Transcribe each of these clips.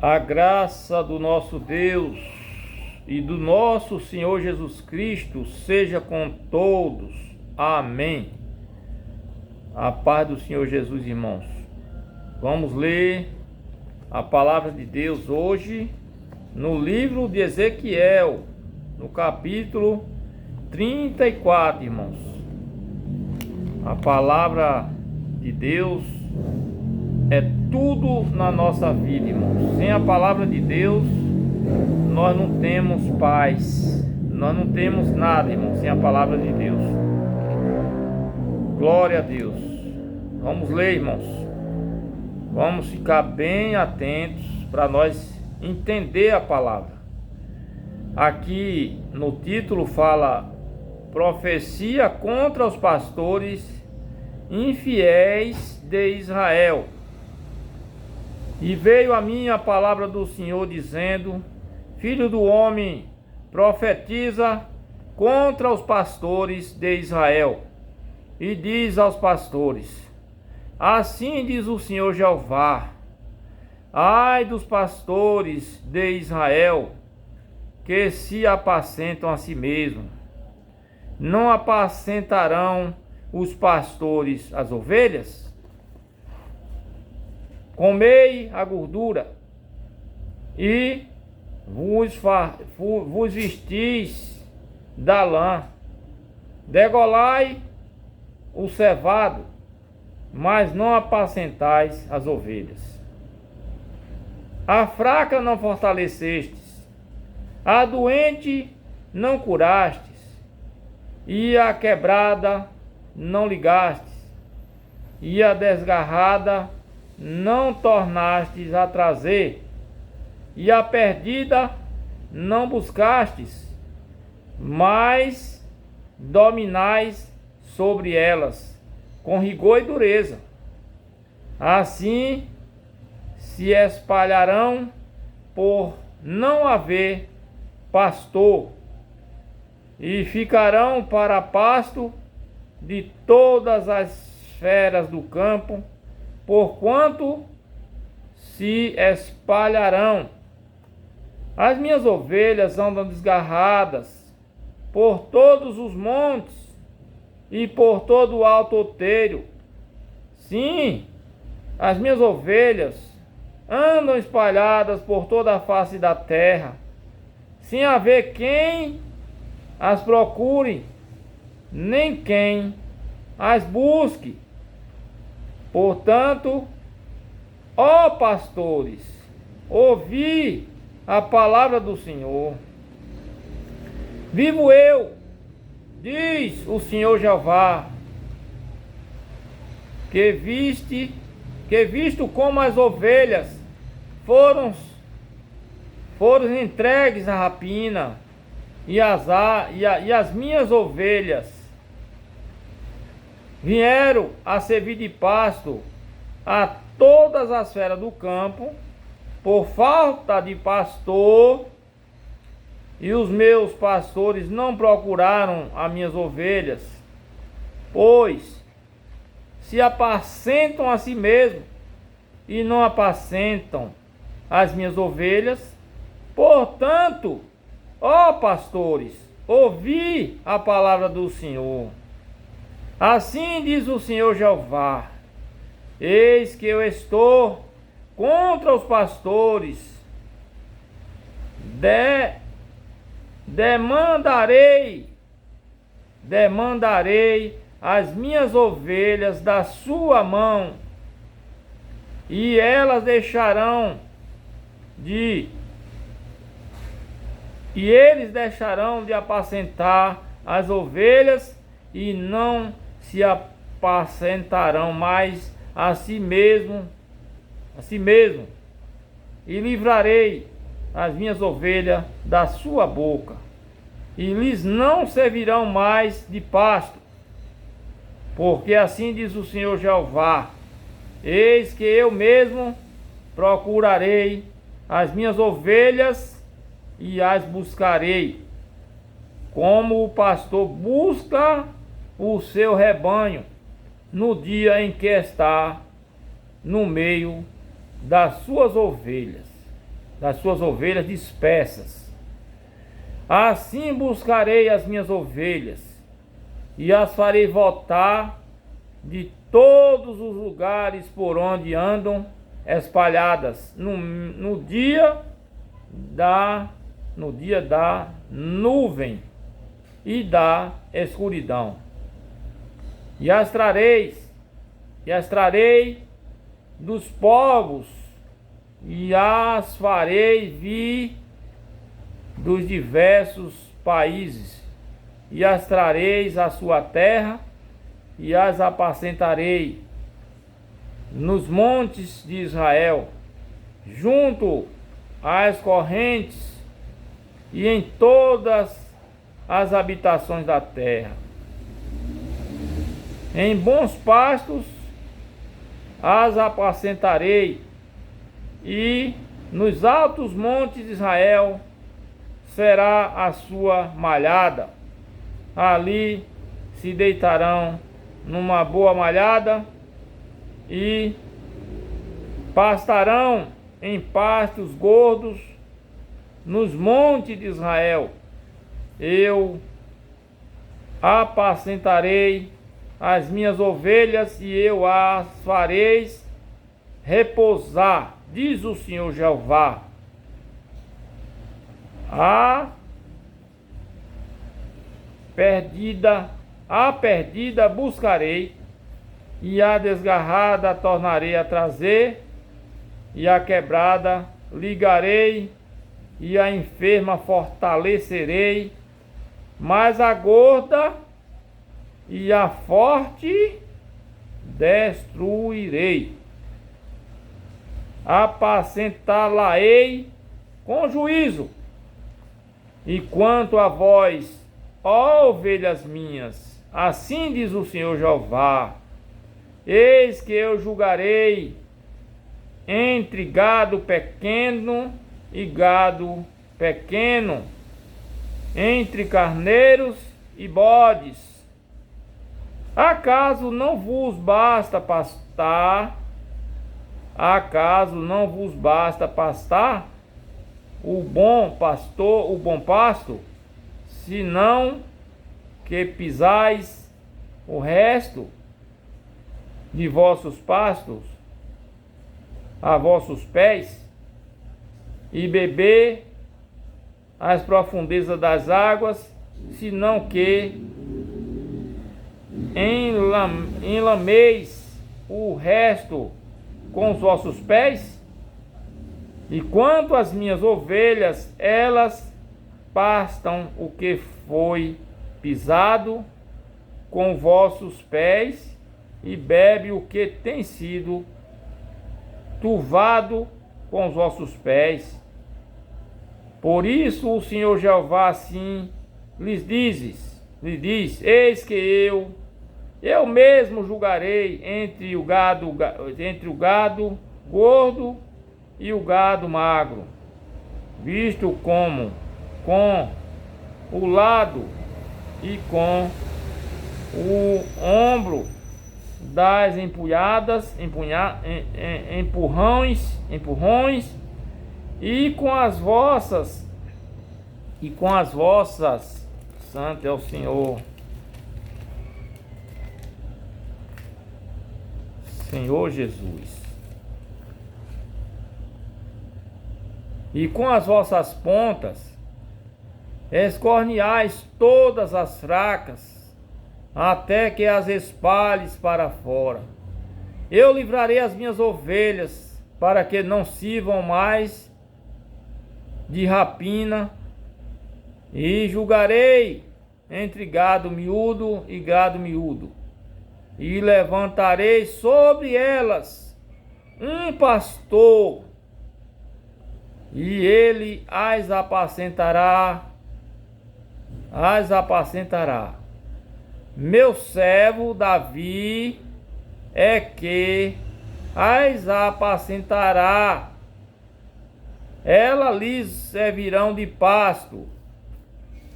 A graça do nosso Deus e do nosso Senhor Jesus Cristo seja com todos. Amém. A paz do Senhor Jesus, irmãos. Vamos ler a palavra de Deus hoje no livro de Ezequiel, no capítulo 34, irmãos. A palavra de Deus é tudo na nossa vida, irmãos. Sem a palavra de Deus, nós não temos paz, nós não temos nada, irmãos, sem a palavra de Deus. Glória a Deus. Vamos ler, irmãos. Vamos ficar bem atentos para nós entender a palavra. Aqui no título fala profecia contra os pastores infiéis de Israel. E veio a mim a palavra do Senhor dizendo: Filho do homem, profetiza contra os pastores de Israel, e diz aos pastores: Assim diz o Senhor Jeová: Ai dos pastores de Israel, que se apacentam a si mesmos. Não apacentarão os pastores as ovelhas? Comei a gordura e vos vestis da lã, degolai o cevado, mas não apacentais as ovelhas. A fraca não fortalecestes, a doente não curastes, e a quebrada não ligastes, e a desgarrada não tornastes a trazer, e a perdida não buscastes, mas dominais sobre elas com rigor e dureza. Assim se espalharão por não haver pastor, e ficarão para pasto de todas as feras do campo, porquanto se espalharão. As minhas ovelhas andam desgarradas por todos os montes e por todo o alto outeiro. Sim, as minhas ovelhas andam espalhadas por toda a face da terra, sem haver quem as procure, nem quem as busque. Portanto, ó pastores, ouvi a palavra do Senhor. Vivo eu, diz o Senhor Jeová, que visto como as ovelhas foram entregues à rapina, e as minhas ovelhas vieram a servir de pasto a todas as feras do campo, por falta de pastor, e os meus pastores não procuraram as minhas ovelhas, pois se apacentam a si mesmos e não apacentam as minhas ovelhas. Portanto, ó pastores, ouvi a palavra do Senhor. Assim diz o Senhor Jeová: Eis que eu estou contra os pastores, demandarei as minhas ovelhas da sua mão, e eles deixarão de apacentar as ovelhas, e não se apacentarão mais a si mesmo, e livrarei as minhas ovelhas da sua boca, e lhes não servirão mais de pasto, porque assim diz o Senhor Jeová: Eis que eu mesmo procurarei as minhas ovelhas e as buscarei, como o pastor busca o seu rebanho no dia em que está no meio das suas ovelhas. das suas ovelhas dispersas. Assim buscarei as minhas ovelhas e as farei voltar de todos os lugares por onde andam espalhadas no dia da nuvem e da escuridão. E as trarei dos povos e as farei vir dos diversos países e as trareis à sua terra e as apacentarei nos montes de Israel, junto às correntes e em todas as habitações da terra. Em bons pastos as apacentarei, e nos altos montes de Israel será a sua malhada. Ali se deitarão numa boa malhada e pastarão em pastos gordos nos montes de Israel. Eu apacentarei as minhas ovelhas e eu as farei repousar, diz o Senhor Jeová. A perdida buscarei, e a desgarrada tornarei a trazer, e a quebrada ligarei, e a enferma fortalecerei, mas a gorda e a forte destruirei. Apacentá-la-ei com juízo. E quanto a vós, ó ovelhas minhas, assim diz o Senhor Jeová: eis que eu julgarei entre gado pequeno e gado pequeno, entre carneiros e bodes. Acaso não vos basta pastar? Acaso não vos basta pastar o bom pastor, o bom pasto, senão que pisais o resto de vossos pastos a vossos pés, e beber as profundezas das águas, senão que enlameis o resto com os vossos pés? E quanto às minhas ovelhas, elas pastam o que foi pisado com vossos pés, e bebe o que tem sido turvado com os vossos pés. Por isso o Senhor Jeová assim lhes diz: eis que eu mesmo julgarei entre o gado gordo e o gado magro, visto como com o lado e com o ombro das empurrões, e com as vossas, santo é o Senhor Jesus. E com as vossas pontas escorneais todas as fracas, até que as espalhes para fora. Eu livrarei as minhas ovelhas, para que não sirvam mais de rapina, e julgarei entre gado miúdo e gado miúdo, e levantarei sobre elas um pastor, e ele as apacentará. Meu servo Davi é que as apacentará. Elas lhes servirão de pasto,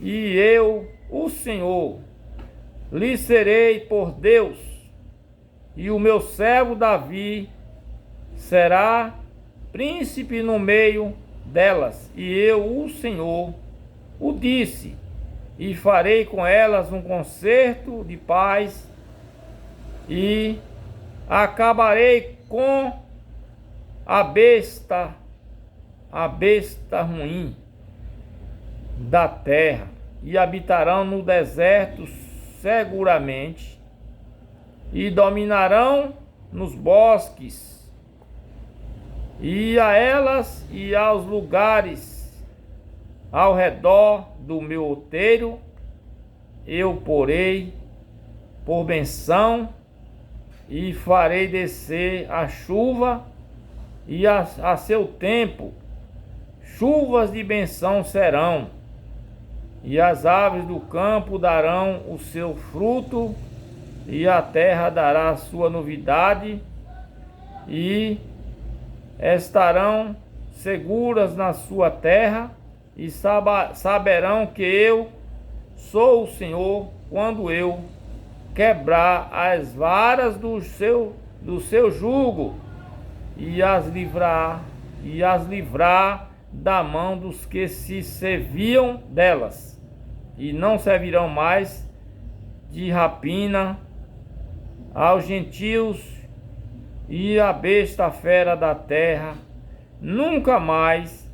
e eu, o Senhor, lhes serei por Deus, e o meu servo Davi será príncipe no meio delas, e eu, o Senhor, o disse, e farei com elas um concerto de paz, e acabarei com a besta ruim da terra, e habitarão no deserto seguramente, e dominarão nos bosques, e a elas e aos lugares ao redor do meu outeiro eu porei por benção, e farei descer a chuva, e a seu tempo chuvas de benção serão, e as aves do campo darão o seu fruto, e a terra dará a sua novidade, e estarão seguras na sua terra, e saberão que eu sou o Senhor, quando eu quebrar as varas do seu jugo, e as livrar da mão dos que se serviam delas, e não servirão mais de rapina aos gentios, e a besta fera da terra nunca mais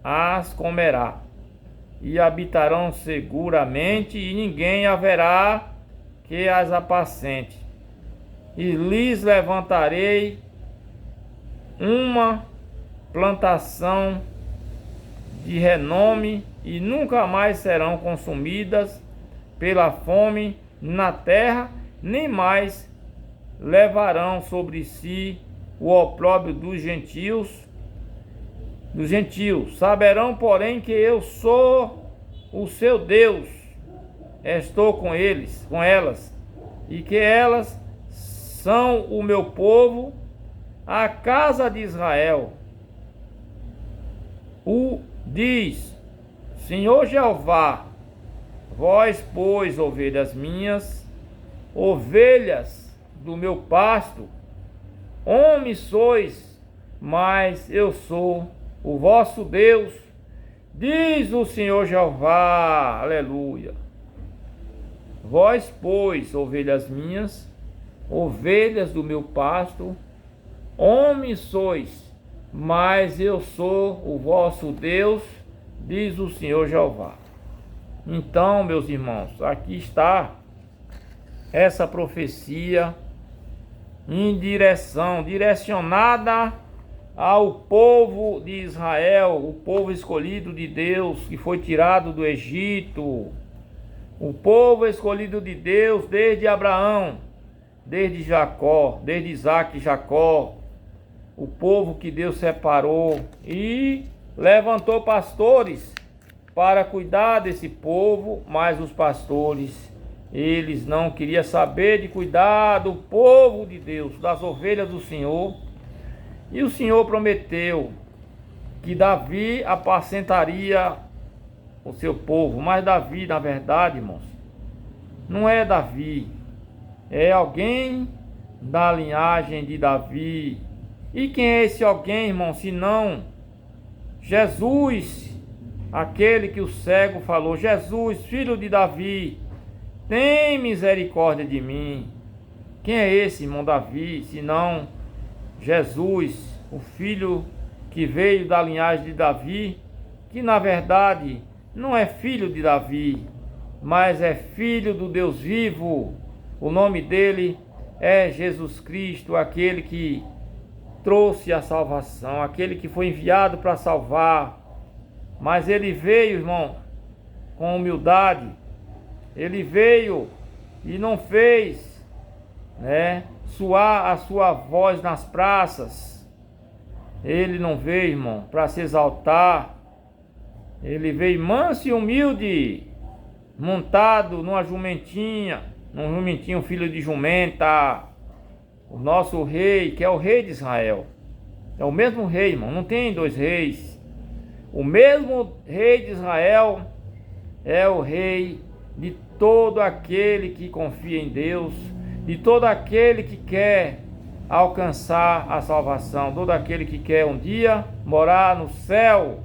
as comerá, e habitarão seguramente, e ninguém haverá que as apacente, e lhes levantarei uma plantação de renome, e nunca mais serão consumidas pela fome na terra, nem mais levarão sobre si o opróbrio dos gentios. Saberão, porém, que eu sou o seu Deus, estou com elas, e que elas são o meu povo, a casa de Israel. Diz Senhor Jeová: vós, pois, ovelhas minhas, ovelhas do meu pasto, homens sois, mas eu sou o vosso Deus, diz o Senhor Jeová. Aleluia. Vós, pois, ovelhas minhas, ovelhas do meu pasto, homens sois, mas eu sou o vosso Deus, diz o Senhor Jeová. Então, meus irmãos, aqui está essa profecia direcionada ao povo de Israel, o povo escolhido de Deus, que foi tirado do Egito, o povo escolhido de Deus desde Abraão, desde Jacó, desde Isaac e Jacó, o povo que Deus separou e levantou pastores para cuidar desse povo, mas os pastores, eles não queriam saber de cuidar do povo de Deus, das ovelhas do Senhor. E o Senhor prometeu que Davi apacentaria o seu povo, mas Davi, na verdade, irmãos, não é Davi, é alguém da linhagem de Davi. E quem é esse alguém, irmão, senão Jesus, aquele que o cego falou: Jesus, filho de Davi, tem misericórdia de mim. Quem é esse, irmão Davi, senão Jesus, o filho que veio da linhagem de Davi, que na verdade não é filho de Davi, mas é filho do Deus vivo. O nome dele é Jesus Cristo, aquele que trouxe a salvação, aquele que foi enviado para salvar. Mas ele veio, irmão, com humildade. Ele veio e não fez, soar a sua voz nas praças. Ele não veio, irmão, para se exaltar. Ele veio manso e humilde, montado num jumentinho, filho de jumenta. O nosso rei, que é o rei de Israel, é o mesmo rei, irmão, não tem dois reis. O mesmo rei de Israel é o rei de todo aquele que confia em Deus, de todo aquele que quer alcançar a salvação, todo aquele que quer um dia morar no céu.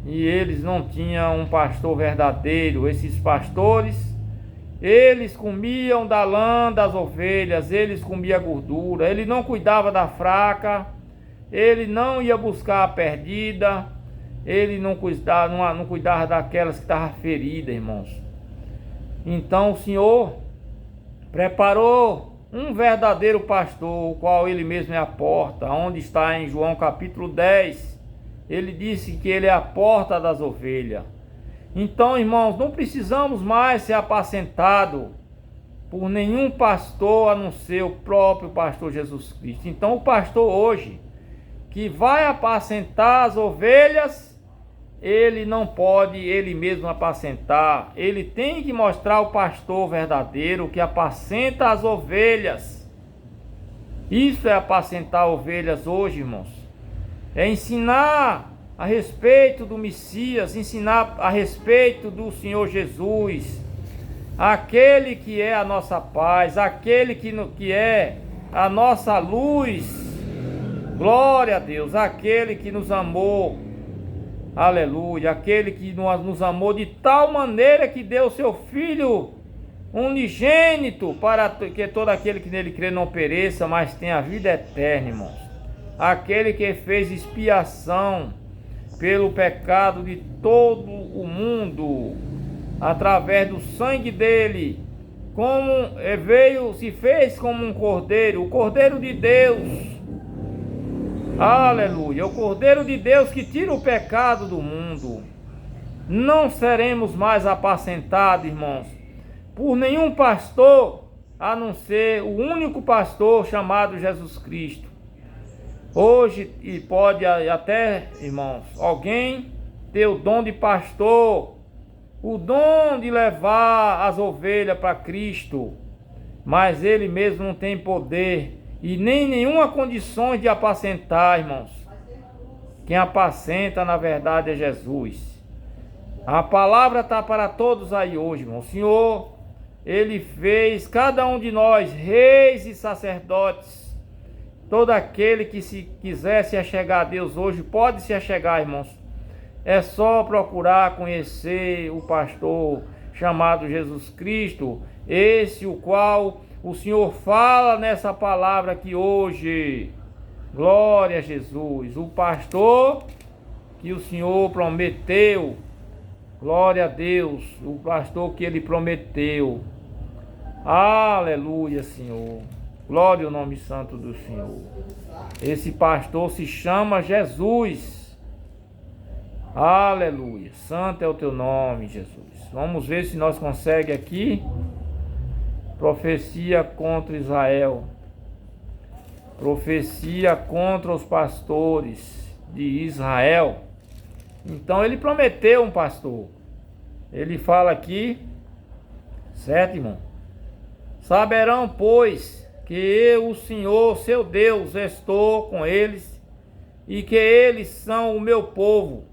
e eles não tinham um pastor verdadeiro. Esses pastores, eles comiam da lã das ovelhas, eles comiam gordura, ele não cuidava da fraca, ele não ia buscar a perdida, ele não cuidava daquelas que estavam feridas, irmãos. Então o Senhor preparou um verdadeiro pastor, o qual ele mesmo é a porta, onde está em João capítulo 10, ele disse que ele é a porta das ovelhas. Então, irmãos, não precisamos mais ser apacentados por nenhum pastor a não ser o próprio pastor Jesus Cristo. Então, o pastor hoje, que vai apacentar as ovelhas, ele não pode ele mesmo apacentar. Ele tem que mostrar o pastor verdadeiro que apacenta as ovelhas. Isso é apacentar ovelhas hoje, irmãos. É ensinar a respeito do Messias, ensinar a respeito do Senhor Jesus, aquele que é a nossa paz, aquele que é a nossa luz. Glória a Deus, aquele que nos amou, aleluia, aquele que nos amou de tal maneira que deu seu Filho unigênito para que todo aquele que nele crê não pereça, mas tenha a vida eterna, irmãos. Aquele que fez expiação pelo pecado de todo o mundo, através do sangue dele, como veio, se fez como um cordeiro, o Cordeiro de Deus. Aleluia, o Cordeiro de Deus que tira o pecado do mundo. Não seremos mais apacentados, irmãos, por nenhum pastor, a não ser o único pastor chamado Jesus Cristo. Hoje, e pode até, irmãos, alguém ter o dom de pastor, o dom de levar as ovelhas para Cristo, mas ele mesmo não tem poder e nem nenhuma condição de apacentar, irmãos. Quem apacenta, na verdade, é Jesus. A palavra está para todos aí hoje, irmão. O Senhor, ele fez cada um de nós reis e sacerdotes. Todo aquele que se quiser se achegar a Deus hoje, pode se achegar, irmãos. É só procurar conhecer o pastor chamado Jesus Cristo, esse o qual o Senhor fala nessa palavra aqui hoje. Glória a Jesus, o pastor que o Senhor prometeu. Glória a Deus, o pastor que ele prometeu. Aleluia, Senhor. Glória ao nome santo do Senhor. Esse pastor se chama Jesus. Aleluia. Santo é o teu nome, Jesus. Vamos ver se nós conseguimos aqui. Profecia contra Israel. Profecia contra os pastores de Israel. Então ele prometeu um pastor. Ele fala aqui, certo, irmão? Saberão, pois, que eu, o Senhor, seu Deus, estou com eles, e que eles são o meu povo,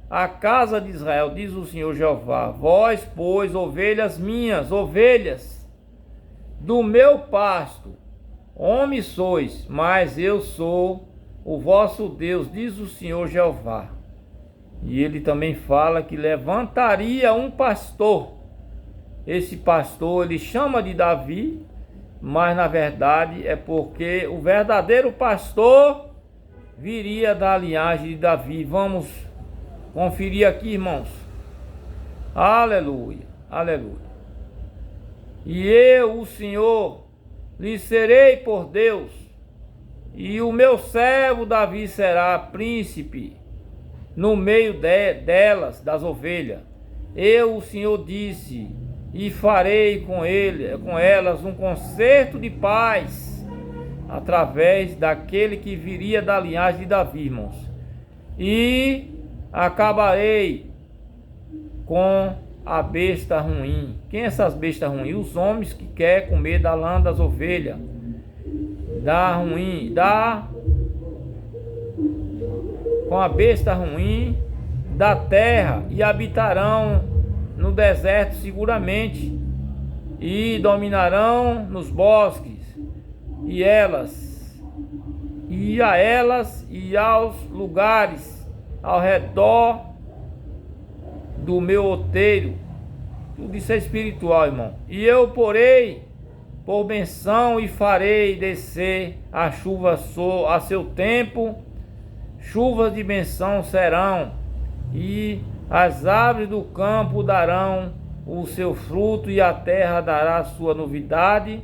a casa de Israel, diz o Senhor Jeová. Vós, pois, ovelhas minhas, ovelhas do meu pasto, homens sois, mas eu sou o vosso Deus, diz o Senhor Jeová. E ele também fala que levantaria um pastor. Esse pastor ele chama de Davi, mas na verdade é porque o verdadeiro pastor viria da linhagem de Davi. Vamos conferir aqui, irmãos. Aleluia, aleluia. E eu, o Senhor, lhe serei por Deus, e o meu servo Davi será príncipe no meio delas, das ovelhas. Eu, o Senhor, disse, e farei com elas um concerto de paz, através daquele que viria da linhagem de Davi, irmãos. E acabarei com a besta ruim. Quem é essas bestas ruins? Os homens que querem comer da lã das ovelhas. Com a besta ruim da terra, e habitarão no deserto seguramente, e dominarão nos bosques, e a elas e aos lugares ao redor do meu outeiro. Tudo isso é espiritual, irmão. E eu porei por benção e farei descer a chuva a seu tempo. Chuvas de benção serão, e as árvores do campo darão o seu fruto, e a terra dará a sua novidade,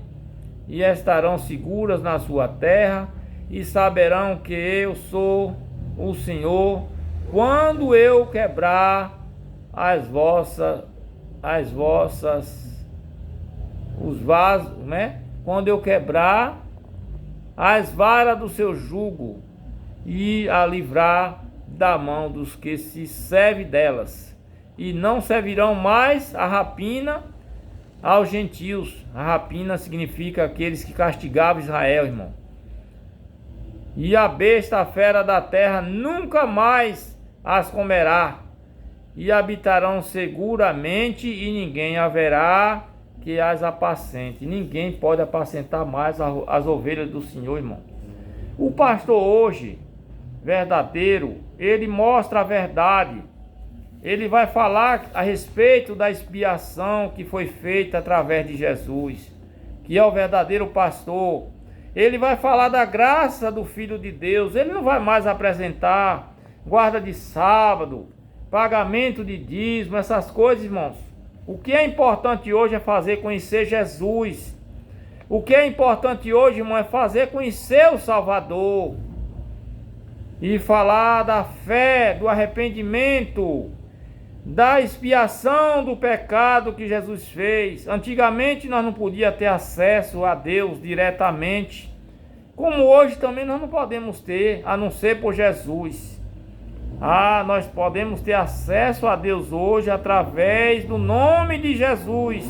e estarão seguras na sua terra, e saberão que eu sou o Senhor, quando eu quebrar os vasos, né? Quando eu quebrar as varas do seu jugo, e a livrar da mão dos que se servem delas, e não servirão mais a rapina aos gentios. A rapina significa aqueles que castigavam Israel, irmão. E a besta, a fera da terra, nunca mais as comerá, e habitarão seguramente, e ninguém haverá que as apacente. Ninguém pode apacentar mais as ovelhas do Senhor, irmão. O pastor hoje, verdadeiro, ele mostra a verdade. Ele vai falar a respeito da expiação que foi feita através de Jesus, que é o verdadeiro pastor. Ele vai falar da graça do Filho de Deus. Ele não vai mais apresentar guarda de sábado, pagamento de dízimo, essas coisas, irmãos. O que é importante hoje é fazer conhecer Jesus. O que é importante hoje, irmão, é fazer conhecer o Salvador. E falar da fé, do arrependimento, da expiação do pecado que Jesus fez. Antigamente nós não podíamos ter acesso a Deus diretamente, como hoje também nós não podemos ter, a não ser por Jesus. Nós podemos ter acesso a Deus hoje através do nome de Jesus.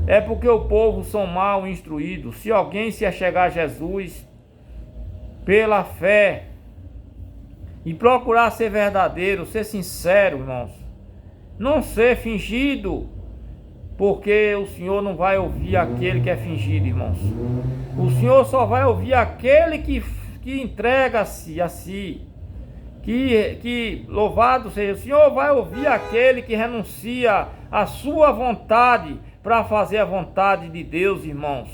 É porque o povo são mal instruídos. Se alguém se achegar a Jesus pela fé e procurar ser verdadeiro, ser sincero, irmãos, não ser fingido, porque o Senhor não vai ouvir aquele que é fingido, irmãos. O Senhor só vai ouvir aquele que entrega-se a si. Que louvado seja o Senhor, vai ouvir aquele que renuncia à sua vontade para fazer a vontade de Deus, irmãos.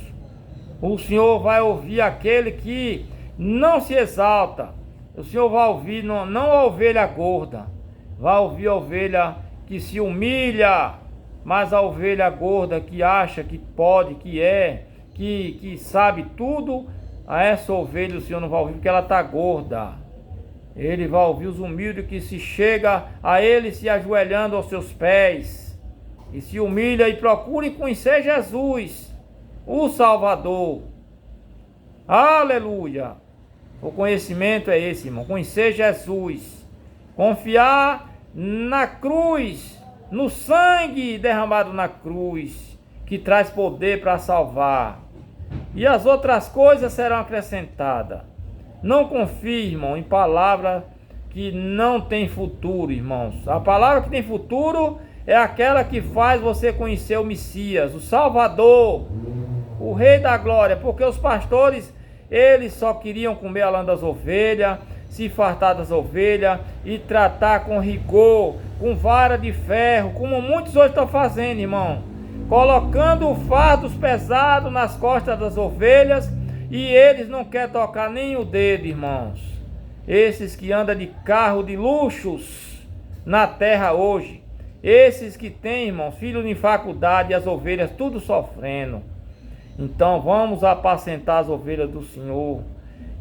O Senhor vai ouvir aquele que não se exalta. O Senhor vai ouvir não a ovelha gorda, vai ouvir a ovelha que se humilha, mas a ovelha gorda que acha que pode, que sabe tudo, a essa ovelha o Senhor não vai ouvir porque ela está gorda. Ele vai ouvir os humildes que se chega a Ele se ajoelhando aos seus pés, e se humilha e procura conhecer Jesus, o Salvador. Aleluia! O conhecimento é esse, irmão. Conhecer Jesus. Confiar na cruz, no sangue derramado na cruz, que traz poder para salvar. E as outras coisas serão acrescentadas. Não confie, irmão, em palavra que não tem futuro, irmãos. A palavra que tem futuro é aquela que faz você conhecer o Messias, o Salvador, o Rei da Glória. Porque os pastores, eles só queriam comer a lã das ovelhas, se fartar das ovelhas e tratar com rigor, com vara de ferro, como muitos hoje estão fazendo, irmão. Colocando fardos pesados nas costas das ovelhas, e eles não querem tocar nem o dedo, irmãos. Esses que andam de carro de luxos na terra hoje, esses que têm, irmãos, filhos em faculdade, e as ovelhas tudo sofrendo. Então vamos apacentar as ovelhas do Senhor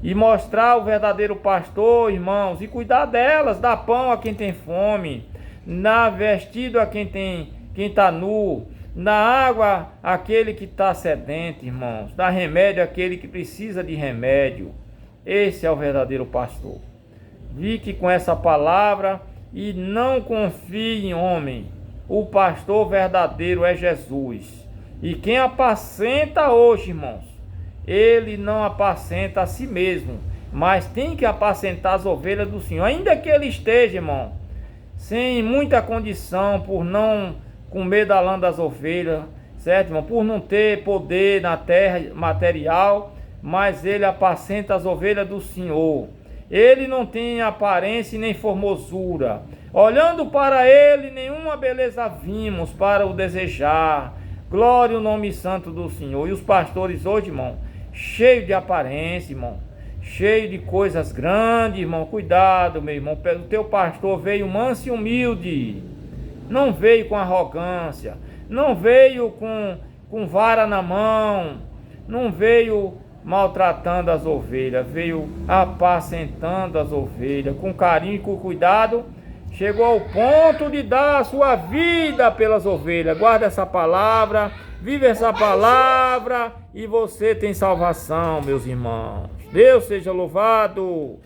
e mostrar o verdadeiro pastor, irmãos, e cuidar delas, dar pão a quem tem fome, dar vestido a quem está nu, dar água àquele que está sedento, irmãos, dar remédio àquele que precisa de remédio. Esse é o verdadeiro pastor. Fique com essa palavra e não confie em homem. O pastor verdadeiro é Jesus. E quem apacenta hoje, irmãos, ele não apacenta a si mesmo, mas tem que apacentar as ovelhas do Senhor. Ainda que ele esteja, irmão, sem muita condição, por não comer da lã das ovelhas, certo, irmão? Por não ter poder na terra material, mas ele apacenta as ovelhas do Senhor. Ele não tem aparência nem formosura, Olhando para ele, nenhuma beleza vimos para o desejar. Glória ao nome santo do Senhor. E os pastores hoje, irmão, cheio de aparência, irmão, cheio de coisas grandes, irmão. Cuidado, meu irmão. O teu pastor veio manso e humilde. Não veio com arrogância. Não veio com vara na mão. Não veio maltratando as ovelhas. Veio apacentando as ovelhas. Com carinho e com cuidado. Chegou ao ponto de dar a sua vida pelas ovelhas. Guarda essa palavra. Vive essa palavra. E você tem salvação, meus irmãos. Deus seja louvado.